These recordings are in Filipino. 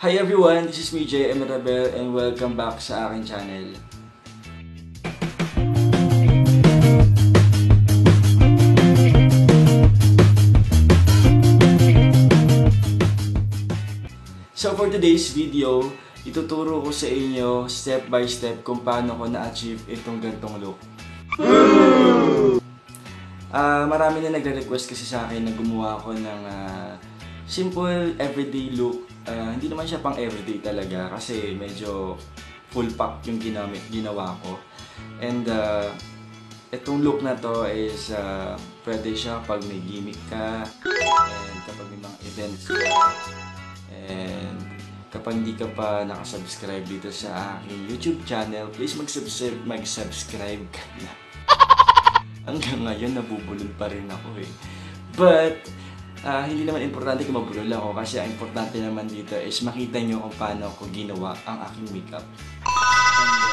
Hi everyone, this is me JM Rabel and welcome back sa aking channel. So for today's video, ituturo ko sa inyo step by step kung paano ko na-achieve itong gantong look. Marami na nagre-request kasi sa akin na gumawa ako ng simple everyday look. Hindi naman siya pang everyday talaga kasi medyo full pack yung ginawa ko. And itong look na to is pwede siya pag may gimmick ka, and kapag may mga events ka, and kapag hindi ka pa nakasubscribe dito sa aking YouTube channel, please mag-subscribe ka na. Hanggang ngayon nabubulol pa rin ako eh. But hindi naman importante kung mabulol ako kasi ang importante naman dito is makita nyo kung paano ko ginawa ang aking makeup.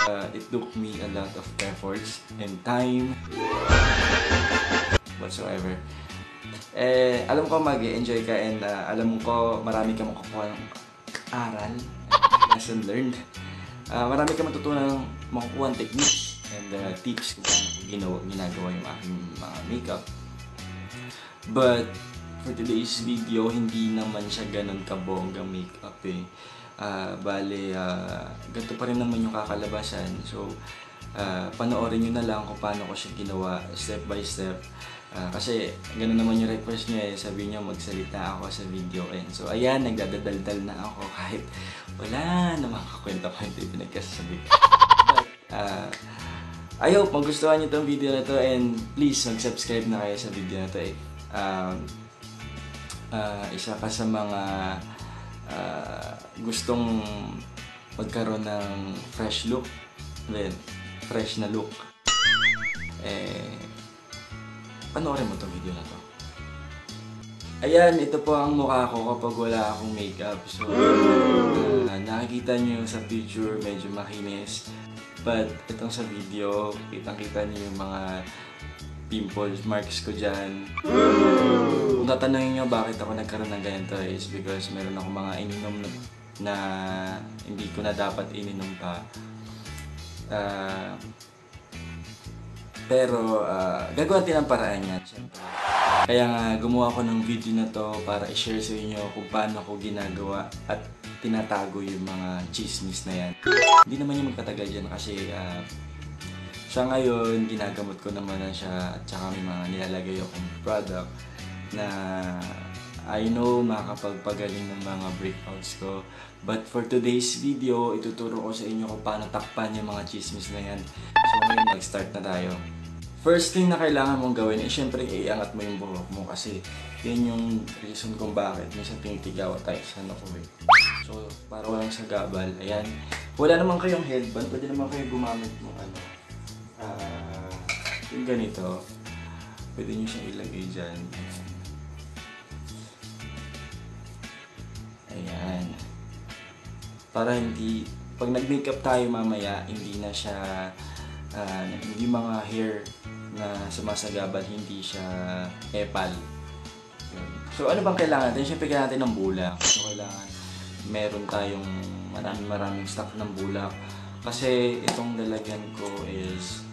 And it took me a lot of efforts and time whatsoever. Alam ko mag-enjoy ka and alam ko marami kang makukuha ng aral, lesson learned. Marami kang matutunan makukuha ng techniques and tips kung paano ginagawa yung aking mga makeup. But for today's video, hindi naman siya ganun kabonggang makeup eh. Ganito pa rin naman yung kakalabasan. So, panoorin nyo na lang kung paano ko siya ginawa step by step. Kasi ganun naman yung request nyo eh. Sabi nyo magsalita ako sa video. And so, ayan, nagdadaldal na ako kahit wala namang kakwenta-kwenta yung pinagkasasabi. But, I hope magustuhan nyo itong video na to and please mag-subscribe na kayo sa video na to eh. Isa ka sa mga gustong magkaroon ng fresh look, then fresh na look, panoorin mo itong video na to. Ayan, ito po ang mukha ko kapag wala akong makeup. So, nakikita nyo sa picture medyo makinis, but itong sa video, kitang-kita nyo yung mga pimples, marks ko dyan. Kung tatanungin nyo bakit ako nagkaroon ng ganito is because meron ako mga ininom na hindi ko na dapat ininom pa. Pero gagawa din ang paraan niya, syempre. Kaya nga gumawa ko ng video na to para i-share sa inyo kung paano ko ginagawa at tinatago yung mga chismis na yan. Hindi naman yung magtatagal dyan kasi sa ngayon, ginagamot ko naman na siya at saka may mga nilalagay akong product na I know makakapagpagaling ng mga breakouts ko. But for today's video, ituturo ko sa inyo kung paano takpan yung mga chismis na yan. So ngayon, mag-start na tayo. First thing na kailangan mong gawin is syempre iangat mo yung buhok mo kasi yan yung reason kung bakit minsan tinitigaw tayo sa nako eh. So para walang sagabal, ayan. Wala naman kayong headband, pwede naman kayo gumamit mo yung ganito, pwede nyo siyang ilagay dyan. Ayan. Para hindi, pag nag-makeup tayo mamaya, hindi na siya, hindi mga hair na sumasagabal, hindi siya epal. So ano bang kailangan natin? Siyempre kailangan natin ng bulak. So kailangan meron tayong maraming stock ng bulak. Kasi itong lalagyan ko is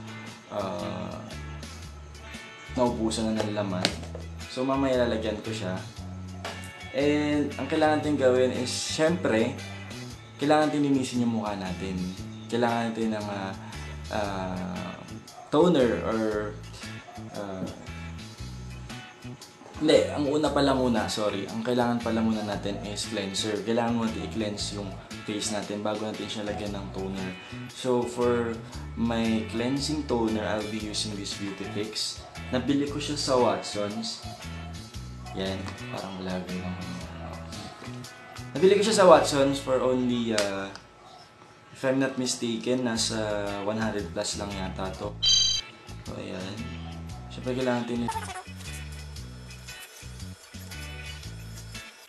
naubusan na ng laman. So mamaya lalagyan ko siya. And ang kailangan natin gawin is syempre kailangan natin linisin yung mukha natin. Kailangan natin ng toner or hindi, ang kailangan pala muna natin is cleanser. Kailangan mo natin i-cleanse yung face natin bago natin siya lagyan ng toner. So for my cleansing toner, I'll be using this Beauty Fix. Nabili ko siya sa Watsons. Yan, parang vlogger naman. Nabili ko siya sa Watsons for only, if I'm not mistaken, nasa 100 plus lang yata to. So ayan. Siyempre kailangan natin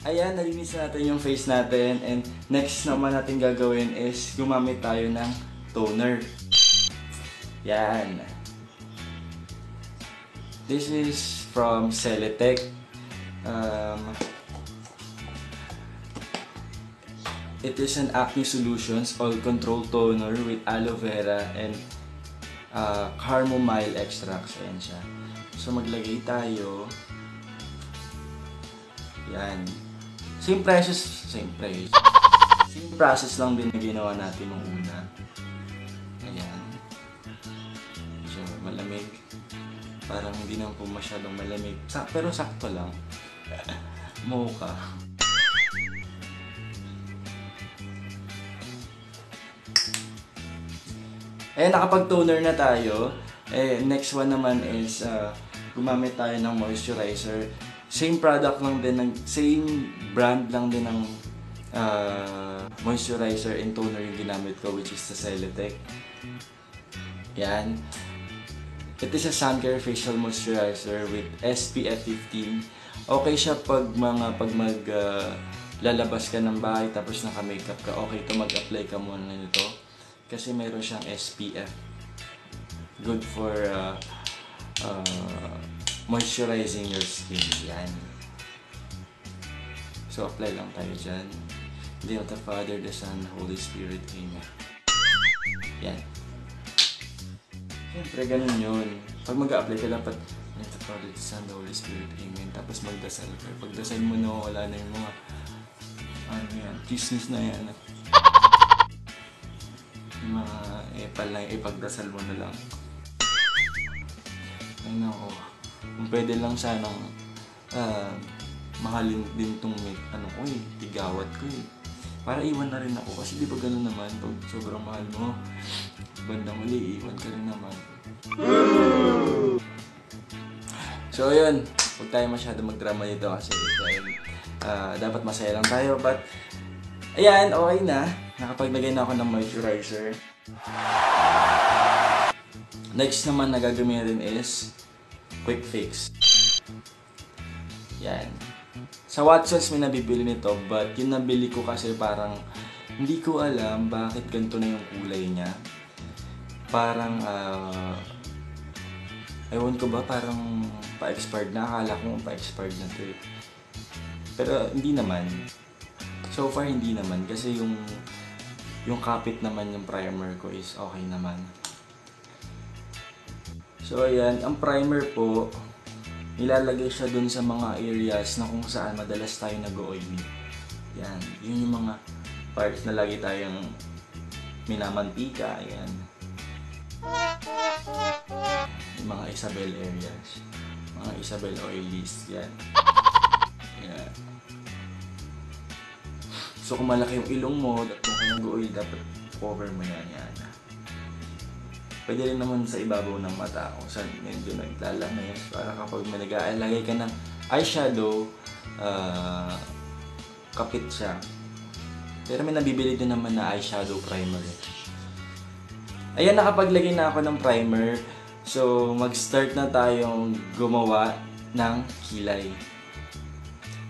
ayan, nalinis natin yung face natin and next naman natin gagawin is gumamit tayo ng toner. Yan. This is from Celetec. It is an Acne Solutions All Control Toner with aloe vera and chamomile extracts. Ayan siya. So maglagay tayo. Yan. Same process lang din na ginawa natin nung una. Ayan. So malamig. Parang hindi naman po masyadong malamig. Pero sakto lang. Mocha. Nakapag-toner na tayo. Next one naman is gumamit tayo ng moisturizer. Same product lang din, same brand lang din ng moisturizer and toner yung ginamit ko, which is the Celotex. Yan. It is a sun care facial moisturizer with SPF 15. Okay siya pag lalabas ka ng bahay tapos naka-makeup ka. Okay to mag-apply ka muna nito. Kasi meron siyang SPF. Good for moisturizing your skin. Yan. So, apply lang tayo dyan. In the name of the Father, the Son, the Holy Spirit. Amen. Yan. Siyempre, ganun yun. Pag mag-a-apply ka, dapat in the name of the Father, the Son, the Holy Spirit. Amen. Tapos magdasal ka. Pagdasal mo na, wala na yung mga chismis na yan. Mga epal lang, ipagdasal mo na lang. Ay nako, kung pwede lang sanang mahalin din tong tigawat ko eh. Para iwan na rin ako kasi di ba gano'n naman pag sobrang mahal mo, bandang uli, iwan ka rin naman. So yun, huwag tayo masyado magdrama dito kasi dapat masaya lang tayo, but ayan, okay na. Nakapaglagay na ako ng moisturizer. Next naman na gagamitin is Quick Fix. Yan. Sa Watsons may nabibili nito, but yung nabili ko kasi parang hindi ko alam bakit ganito na yung kulay niya. Parang ewan ko ba, parang pa-expired na. Akala ko pa-expired na to eh. Pero hindi naman. So far hindi naman kasi yung kapit naman yung primer ko is okay naman. So ayan, ang primer po nilalagay siya dun sa mga areas na kung saan madalas tayo nag-oily. Yan, yun yung mga parts na lagi tayong minamantika, ayan. Yung mga Isabel areas, mga Isabel oilies, yan. Yan. So kung malaki yung ilong mo, at kung kayo nag-oil, dapat cover mo yan. Pwede rin naman sa ibabaw ng mata kung saan medyo naglalangas para kapag may nag-aalagay ka ng eyeshadow, kapit siya. Pero may nabibili din naman na eyeshadow primer. Ayan, nakapaglagay na ako ng primer. So mag-start na tayong gumawa ng kilay.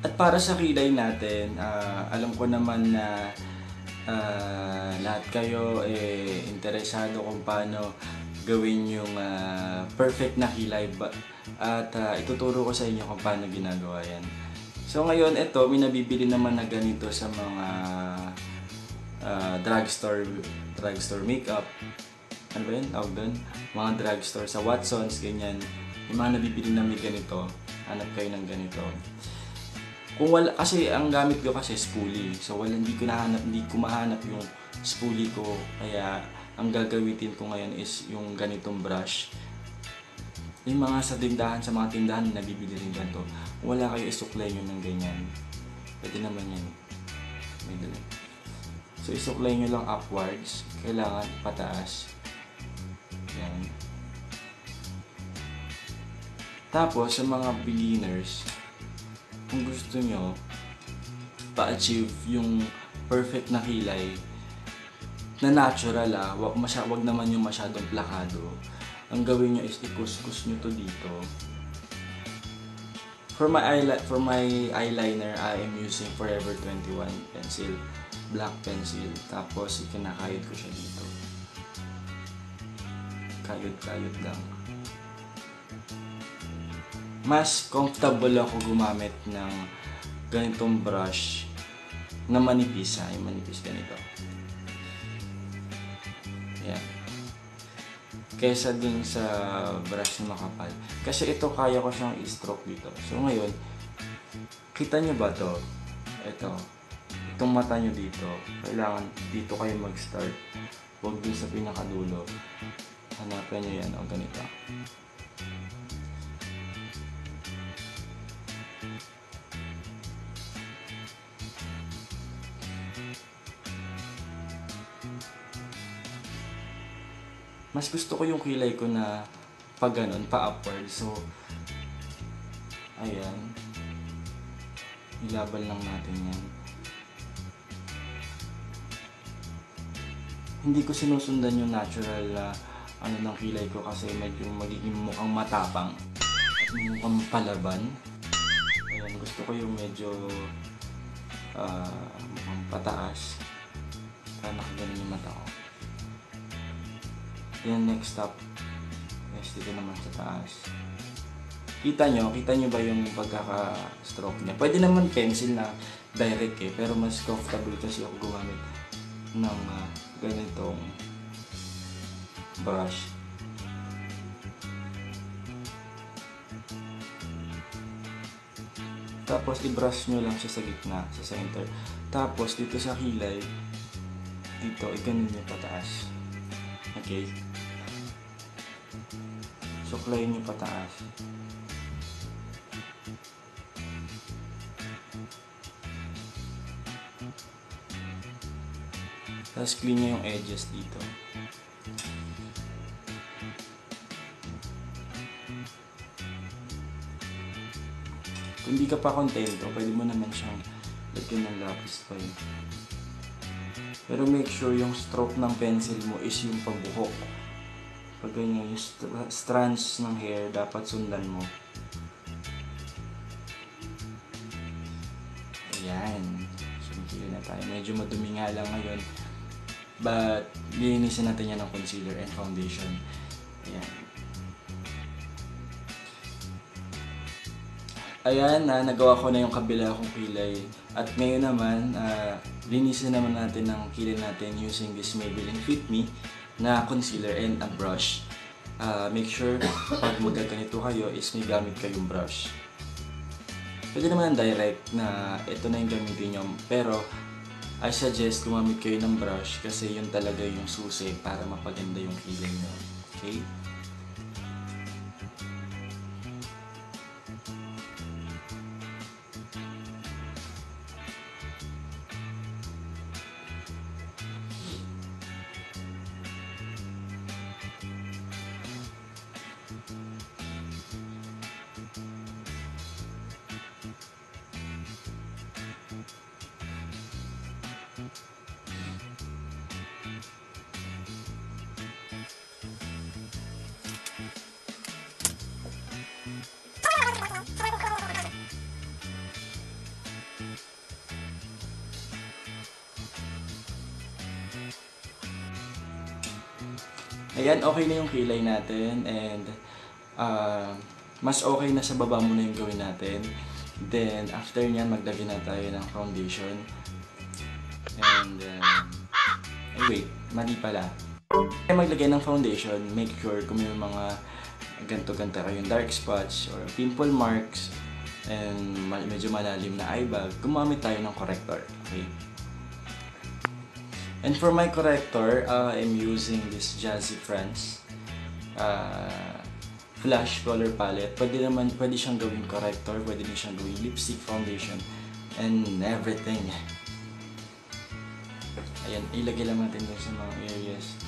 At para sa kilay natin, alam ko naman na lahat kayo interesado kung paano gawin yung perfect na kilay. At ituturo ko sa inyo kung paano ginagawa yan. So ngayon, ito, may nabibili naman na ganito sa mga drugstore makeup. Ano ba yun? Tawag doon? Mga drugstore sa Watsons, ganyan. Yung mga nabibili na may ganito, hanap kayo ng ganito. Kung wala, kasi ang gamit ko kasi spoolie. So hindi ko mahanap yung spoolie ko. Kaya ang gagamitin ko ngayon is yung ganitong brush. Yung mga sa mga tindahan nabibili rin ganito. Kung wala kayo, isuklay nyo ng ganyan. Pwede naman yan. So isuklay nyo lang upwards. Kailangan pataas. Yan. Tapos sa mga beginners, kung gusto nyo pa-achieve yung perfect na kilay na natural, wag naman yung masyadong plakado, ang gawin nyo is ikuskus nyo to dito. For my eyeliner, I am using Forever 21 pencil, black pencil. Tapos ikinakayod ko siya dito. Kayod lang. Mas comfortable ako gumamit ng ganitong brush na manipis ha, yung manipis ganito. Yan. Kesa dun sa brush na makapal. Kasi ito kaya ko siyang i-stroke dito. So ngayon, kita nyo ba to? Ito. Itong mata nyo dito. Kailangan dito kayo mag-start. Huwag dun sa pinakadulo. Hanapin nyo yan o ganito. Mas gusto ko yung kilay ko na pag ganun, pa-upward. So, ayan. Ilaban lang natin yan. Hindi ko sinusundan yung natural ng kilay ko kasi medyo magiging mukhang matapang at mukhang palaban. Ayan, gusto ko yung medyo mukhang pataas. Para nakaganon yung mata ko. Then next stop, yes, dito naman sa taas. Kita nyo ba yung pagkaka-stroke niya? Pwede naman pencil na direct pero mas comfortable kasi ako gumamit ng ganitong brush. Tapos i-brush nyo lang siya sa gitna, sa center. Tapos dito sa kilay, dito, i-ganon nyo pataas. Okay? Suklayin nyo pataas. Tapos clean nyo yung edges dito. Kung di ka pa kontento, pwede mo naman siyang lagyan ng lapis pa yun. Pero make sure yung stroke ng pencil mo is yung pabuhok. Pag ganyan, yung strands ng hair, dapat sundan mo. Ayan. Sumikili na tayo. Medyo madumi nga lang ngayon. But, linisin natin yan ng concealer and foundation. Ayan. Ayan, nagawa ko na yung kabila kong kilay. At ngayon naman, linisin naman natin ang kilay natin using this Maybelline Fit Me na concealer and a brush. Make sure pag magaganito kayo is may gamit kayong brush. Pwede naman direct na ito na yung gamitin nyo. Pero I suggest gumamit kayo ng brush kasi yun talaga yung susi para mapaganda yung kilay nyo. Okay? Ayan, okay na yung kilay natin and mas okay na sa baba muna yung gawin natin. Then, after nyan, maglagay na tayo ng foundation. And, wait, mali pala. Maglagay ng foundation, make sure kung may mga ganto-ganto kayong dark spots or pimple marks and medyo malalim na eye bag, gumamit tayo ng corrector. Okay? And for my corrector, I'm using this Jazzy France Flash Color Palette. Pwede siyang gawing corrector, pwede din siyang gawing lipstick, foundation, and everything. Ayan, ilagay lang natin dun sa mga areas.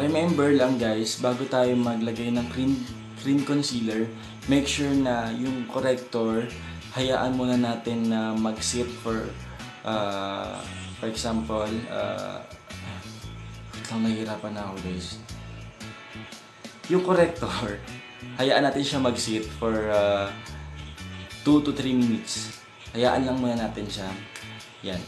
Remember lang guys, bago tayo maglagay ng cream concealer, make sure na yung corrector, hayaan muna natin na mag-sit for example, nahihirapan na ako guys. Yung corrector, hayaan natin siya mag-sit for 2 to 3 minutes. Hayaan lang muna natin siya. Yan.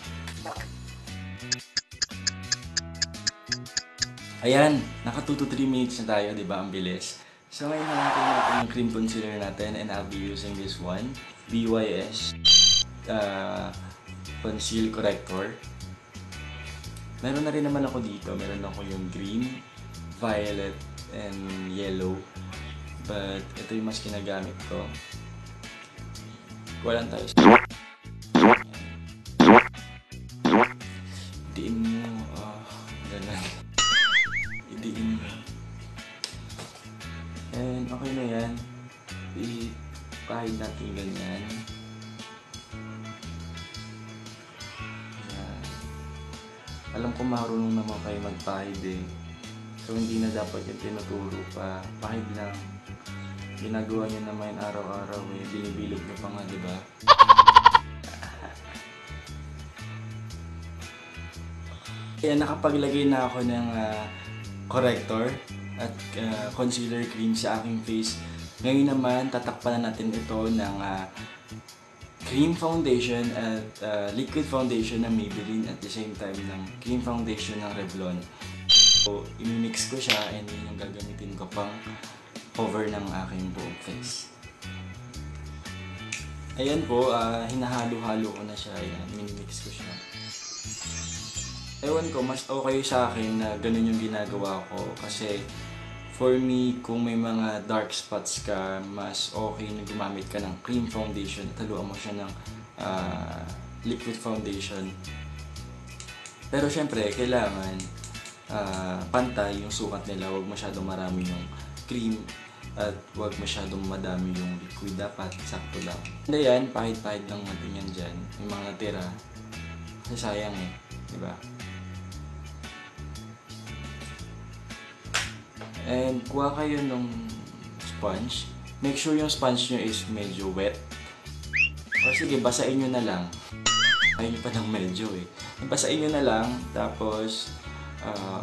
Ayan, naka 2 to 3 minutes na tayo, di ba? Ang bilis. So ngayon hanapin natin yung cream concealer natin and I'll be using this one. BYS Conceal Corrector. Meron na rin naman ako dito. Meron ako yung green, violet, and yellow. But ito yung mas ginagamit ko. Walang tayo. Idiin mo. Ganun. Idiin mo. And okay na yan. Ipahid natin ganyan. Ayan. Alam ko marunong naman kayo magpahid eh. So hindi na dapat yung tinuturo pa. Pahid lang. Ginagawa nyo naman araw-araw eh. Binibilog nyo pa nga, diba? Kaya nakapaglagay na ako ng corrector at concealer cream sa aking face. Ngayon naman, tatakpan na natin ito ng cream foundation at liquid foundation ng Maybelline at the same time ng cream foundation ng Revlon. So, imimix ko siya and yun yung gagamitin ko pang cover ng aking buong face. Ayan po, hinahalo-halo ko na siya. Ayan, minimix ko siya. Ewan ko, mas okay sa akin na ganun yung ginagawa ko kasi for me, kung may mga dark spots ka, mas okay na gumamit ka ng cream foundation at haluan mo siya ng liquid foundation. Pero syempre, kailangan pantay yung sukat nila, huwag masyadong marami yung cream at huwag masyadong madami yung liquid, dapat sakto lang. And ayan, pahid-pahid lang natin yan dyan, yung mga natira. Kasi sayang eh, diba? And kuha kayo ng sponge. Make sure yung sponge nyo is medyo wet. O sige, basain nyo na lang. Ayun pa ng medyo eh. Basain nyo na lang, tapos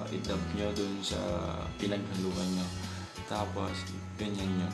i-dab nyo dun sa pinaghaluan nyo. Tapos, ganyan nyo.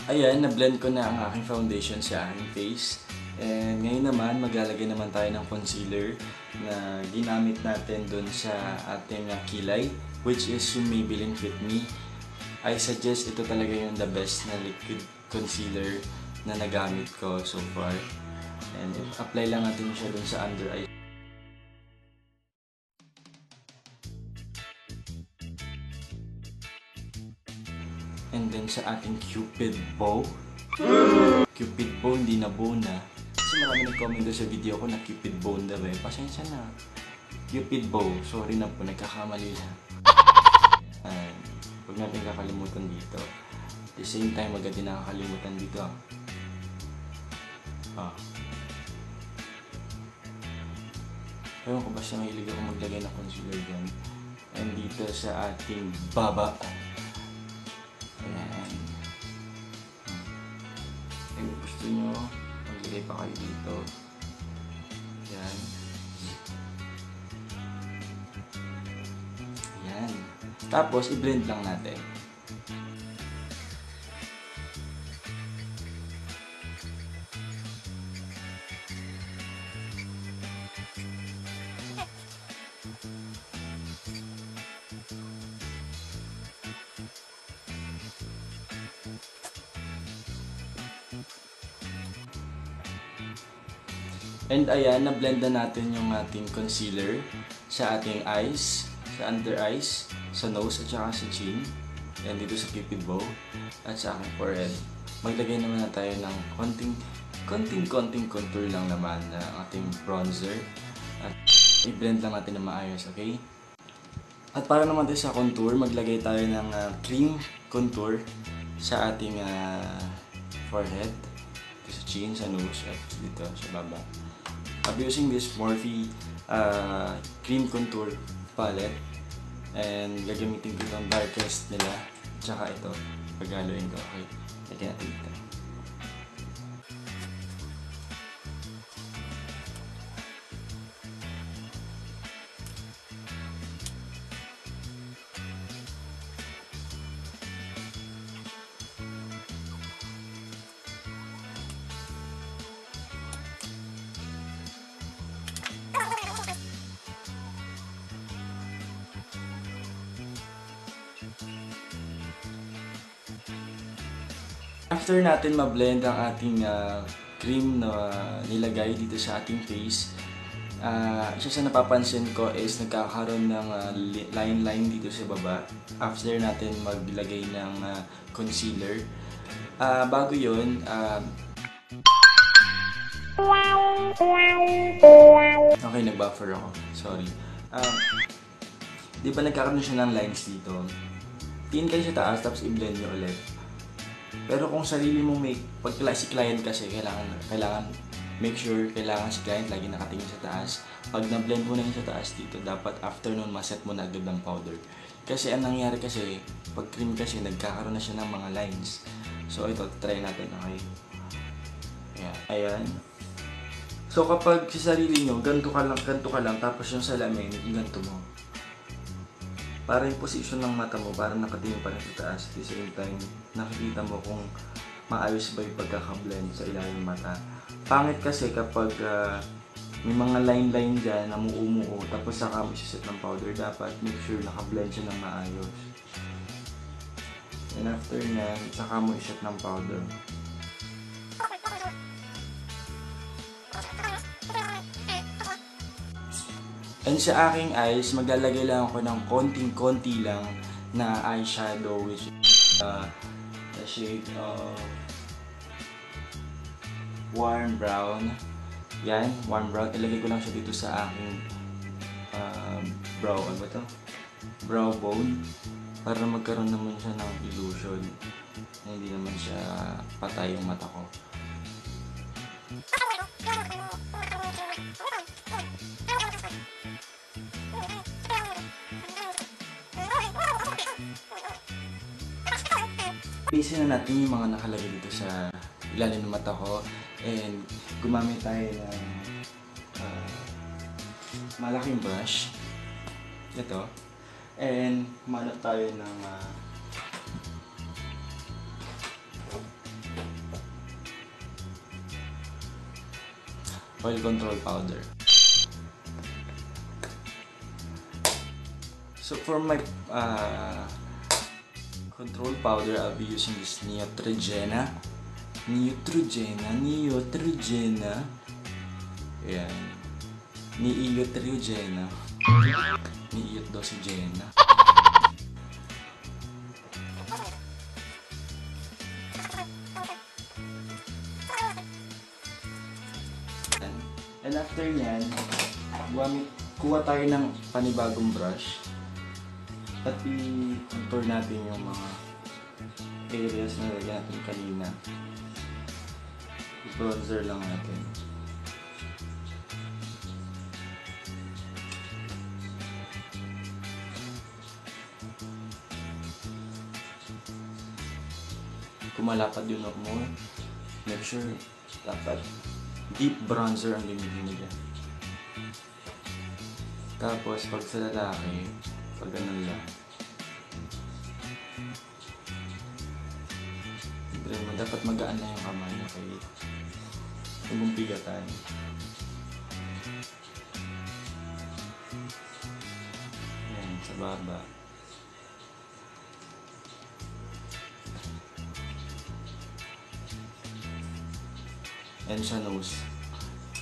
Ayan, na-blend ko na ang aking foundation sa aking face. And ngayon naman, maglalagay naman tayo ng concealer na ginamit natin dun sa ating kilay, which is yung Maybelline Fit Me. I suggest ito talaga yung the best na liquid concealer na nagamit ko so far. And apply lang natin siya dun sa under eye. And then sa ating Cupid bow. Cupid bow, hindi na bow na. Kasi marami nag-comment doon sa video ko na Cupid bow daw eh. Pasensya na. Cupid bow. Sorry na po, nagkakamali lang. Huwag natin kakalimutan dito. At the same time, agad din nakakalimutan dito. Ewan ko basta mahilig ako maglagay ng concealer dyan. And dito sa ating baba. Ayan. Kung gusto nyo, maglagay pa kayo dito. Ayan. Ayan. Tapos, i-blend lang natin. And ayan, na-blend na natin yung ating concealer sa ating eyes, sa under eyes, sa nose at saka sa chin. And dito sa Cupid bow at sa aking forehead. Maglagay naman na tayo ng konting contour lang naman na ating bronzer. At i-blend lang natin na maayos, okay? At para naman tayo sa contour, maglagay tayo ng cream contour sa ating forehead, dito sa chin, sa nose at dito sa baba. I'm using this Morphe cream contour palette And gagamitin ko itong darkest nila. Tsaka ito. Paghaluin ko. Okay. Lagyan natin ito. After natin ma-blend ang ating cream na nilagay dito sa ating face, isa sa napapansin ko is nagkakaroon ng line-line dito sa baba after natin maglagay ng concealer. Bago yun, okay, nag-buffer ako. Sorry. Di ba nagkakaroon siya ng lines dito? Tingin kayo sa taas tapos i-blend nyo ulit. Pero kung sarili mo pag si client kasi, kailangan make sure, kailangan si client lagi nakatingin sa taas. Pag na-blend mo na yun sa taas dito, dapat after nun, maset mo na agad ng powder. Kasi ang nangyari kasi, pag cream kasi, nagkakaroon na siya ng mga lines. So ito, try natin, okay? Ayan. So kapag sa sarili nyo, ganito ka lang, tapos yung salamin, ganito mo. Para yung position ng mata mo, para nakatingin pa rin sa taas. At the same time, nakikita mo kung maayos ba yung pagkakablend sa ilalim ng mata. Pangit kasi kapag may mga line-line dyan na muumuo, tapos saka mo isiset ng powder, dapat make sure nakablend siya ng maayos. And after nyan, saka mo iset ng powder. And sa aking eyes, maglalagay lang ako ng konting-konti lang na eyeshadow, which is the shade of warm brown. Yan, warm brown. Ilagay ko lang siya dito sa aking brow, ano ba ito? Brow bone. Para magkaroon naman siya ng illusion. Hindi naman siya patay yung mata ko. Ipisin na natin yung mga nakalagay dito sa ilalim ng mata ko, and gumamit tayo ng malaking brush. Ito. And kumanap tayo ng oil control powder. So for my control powder, I'll be using this Neutrogena. Ayan. Neutrogena. Niiyot daw si Jenna. And after nyan, kuha tayo ng panibagong brush at i-contour natin yung mga areas na nilagyan natin kanina. I-bronzer lang natin. Kung malapad yung look mo, make sure dapat deep bronzer ang gamitin nila. Tapos pag sa lalaki, pag ganun lang. Dapat magaan na yung kamay na kay huwag pigatan. Ayan, sa baba. And sa nose.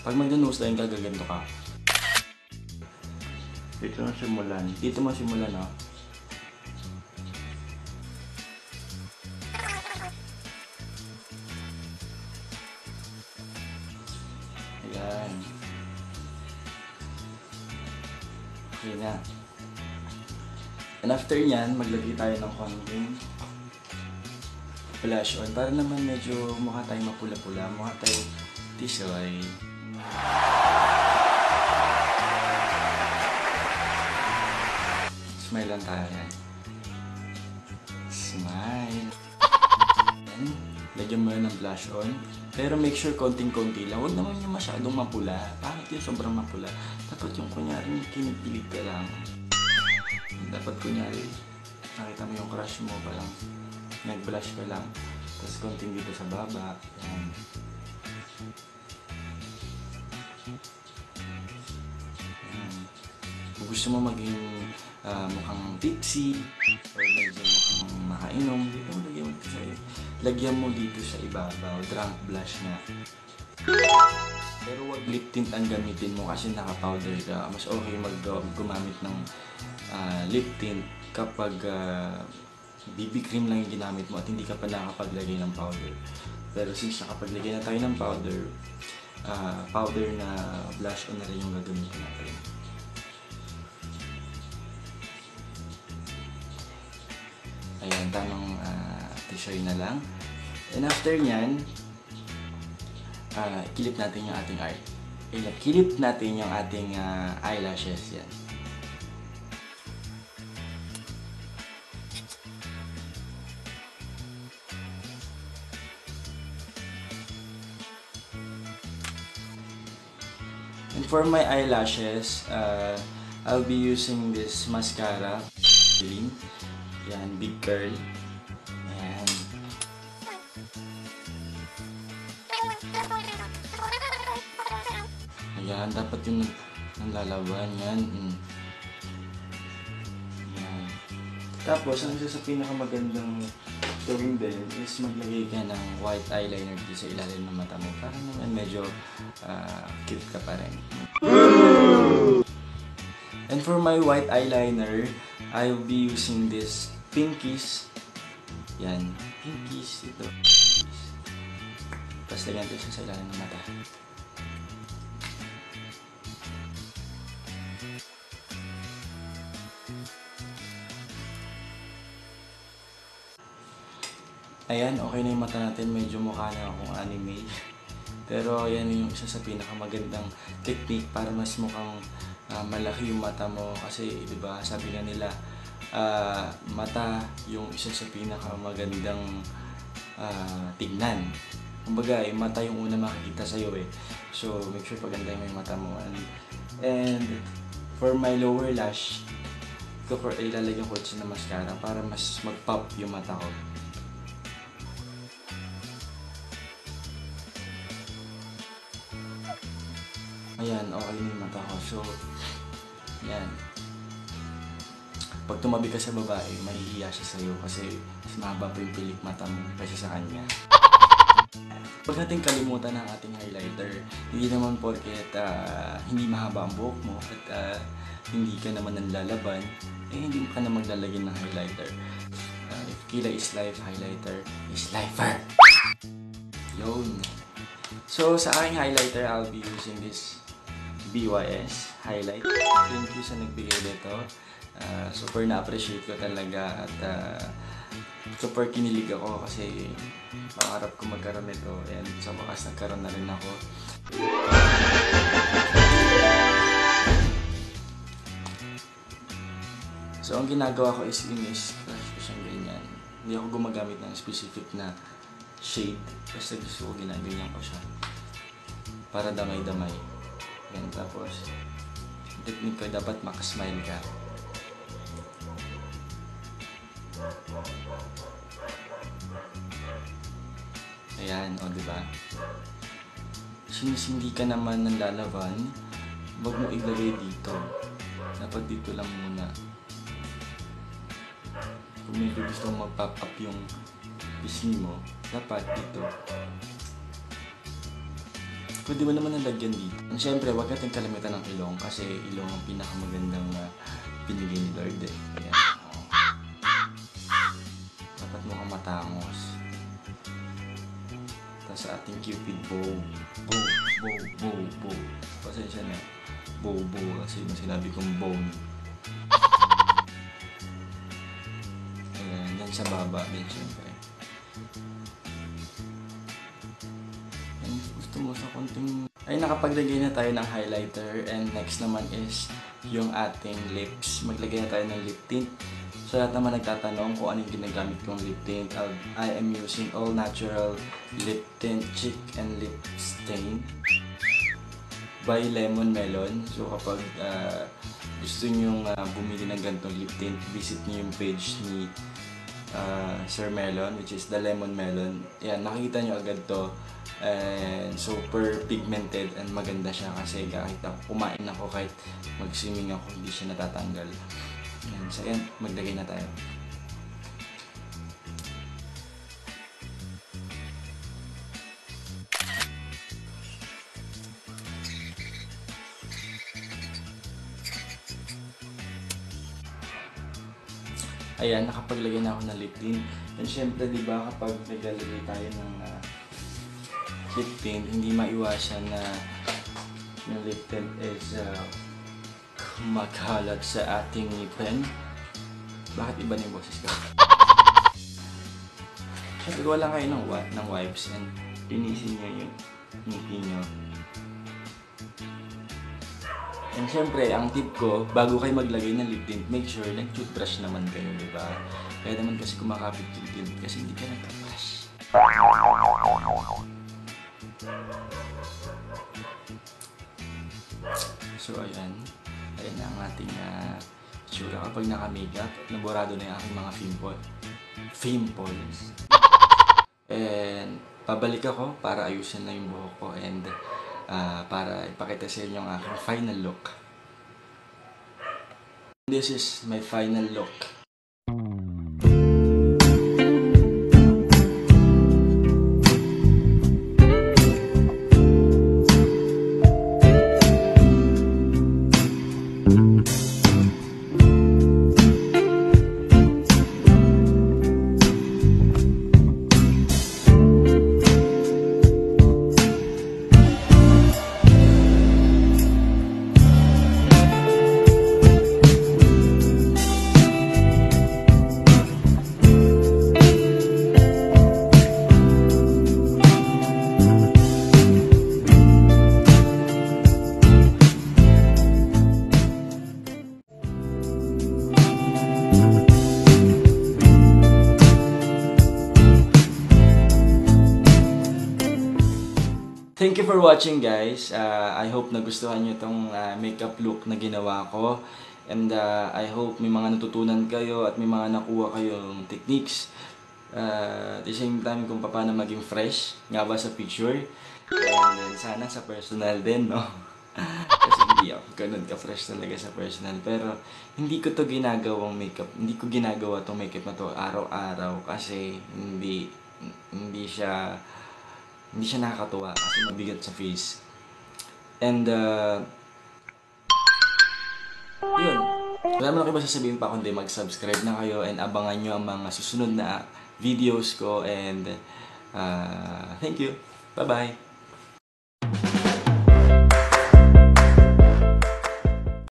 Pag mag-nose line ka, gaganto ka. Dito mo simulan. Dito mo simulan, oh. Ayan. Okay na. And after nyan, maglagay tayo ng konting blush on para naman medyo mukha tayong mapula-pula, mukha tayong tisoy. Smile lang tayo yan. Smile. Yan. Lagyan mo yan ng blush on. Pero make sure konting-konti lang. Huwag naman yung masyadong mapula. Pangit yung sobrang mapula. Dapat yung kunyari kinikilig ka lang. Dapat kunyari nakita mo yung crush mo palang nag-blush ka lang. Tapos konting dito sa baba. Yan. Yan. Kung gusto mo maging mukhang tipsy or medyo mukhang makainom, lagyan mo dito sa ibabaw, drunk blush na. Pero wag lip tint ang gamitin mo kasi naka-powder ka. Mas okay gumamit ng lip tint kapag BB cream lang yung ginamit mo at hindi ka pa nakapaglagay ng powder. Pero since nakapaglagay na tayo ng powder, powder na blush on na rin yung gagamitin natin. Ayan, tamang t-shirt na lang. And after nyan, kilip natin yung ating art. Kilip natin yung ating eyelashes yan. And for my eyelashes, I'll be using this mascara. Yan, big curl. Ayan. Ayan, dapat yung nalalaban. Yan. Ayan. Tapos, ang isa sa pinakamagandang gawin din is maglagay ka ng white eyeliner dito sa ilalim ng mata mo. Para naman medyo cute ka pa rin. And for my white eyeliner, I'll be using this Pinkies. Yan. Pinkies. Ito. Tapos lagyan ito sa ilalim ng mata. Ayan, okay na yung mata natin. Medyo mukha na akong anime. Pero yan yung isa sa pinakamagandang technique para mas mukhang malaki yung mata mo. Kasi, di ba, sabi nga nila, mata yung isa sa pinakamagandang tignan. Kumbaga, yung mata yung una makikita sa'yo eh. So, make sure pagandahin mo yung mata mo. And for my lower lash, ilalagyan ko siya ng mascara para mas mag-pop yung mata ko. Ayan, okay na yung mata ko. So, yan. Pag tumabi ka sa babae, mahihiya siya sa'yo kasi mas mahaba pa yung pilik mata mo kaysa sa kanya. Huwag natin kalimutan ang ating highlighter. Hindi naman porket hindi mahaba ang buhok mo at hindi ka naman nanlalaban, eh hindi ka na maglalagay ng highlighter. If kilay is life, highlighter is lifer! Yun! So, sa aking highlighter, I'll be using this BYS highlight. Thank you sa nagbigay nito. Super na-appreciate ko talaga at super kinilig ako kasi pangarap ko magkaroon nito and sa wakas nagkaroon na rin ako. So ang ginagawa ko is ini-scratch ko siyang ganyan. Hindi ako gumagamit ng specific na shade basta gusto ko ginaganyan ko siya para damay-damay. Yan, tapos technique ko dapat makasmile ka. Ayan, o diba? Since hindi ka naman nanlalaban, huwag mo iglagay dito. Dapat dito lang muna. Kung may gusto mong mag-pop up yung pisngi mo, dapat dito. Pwede mo naman nalagyan dito. And syempre, huwag natin kalamitan ng ilong kasi ilong ang pinakamagandang pinili ni Lord eh. Ayan. Dapat mukhang matangos. Tapos sa ating cupid bow. Bow. Pasensya na. Bow kasi sinabi kong bone. Ayan, yan sa baba din syempre. Gusto mo sa konting... Ay, nakapaglagay na tayo ng highlighter and next naman is yung ating lips. Maglagay na tayo ng lip tint. Sa lahat naman nagtatanong kung anong ginagamit kong lip tint, I am using all natural lip tint cheek and lip stain by Lemon Melon. So kapag gusto nyong bumili ng ganitong lip tint, visit nyo yung page ni Sir Melon, which is the Lemon Melon. Yan, nakikita nyo agad to. And super pigmented and maganda siya kasi kahit kumain ako, kahit mag-swimming ako, hindi siya natatanggal. Yan, so yan, maglagay na tayo. Ayan, nakapaglagay na ako ng lip tint. And syempre, di ba, kapag naglalagay tayo ng lip tint, hindi maiwasan na yung lip tint is maghalat sa ating ngipin. Bakit iba na yung boses ko? Syempre, gawa lang kayo ng wipes and linisin nyo yung ngipin nyo. And syempre, ang tip ko, bago kayo maglagay ng lip tint, make sure nag-toothbrush naman kayo, di ba? Kaya naman kasi kumakapit yung tint kasi hindi ka nag-toothbrush. So, ayan. Ayan na ang ating itsura kapag naka-makeup. Naborado na yung aking mga pimples. And pabalik ako para ayusin na yung buhok ko and para ipakita sa inyo ang aking final look. This is my final look. Thank you for watching, guys. I hope nagustuhan nyo itong makeup look na ginawa ko. And I hope may mga natutunan kayo at may mga nakuha kayong techniques. At the same time kung paano maging fresh nga ba sa picture. And sana sa personal din, no? Kasi hindi ako ganun ka-fresh talaga sa personal. Pero hindi ko to ginagawang makeup. Hindi ko ginagawa itong makeup na to araw-araw kasi hindi siya nakakatuwa kasi mabigat sa face. And yun. Wala naman ako iba sasabihin pa kundi mag-subscribe na kayo and abangan nyo ang mga susunod na videos ko and thank you. Bye-bye.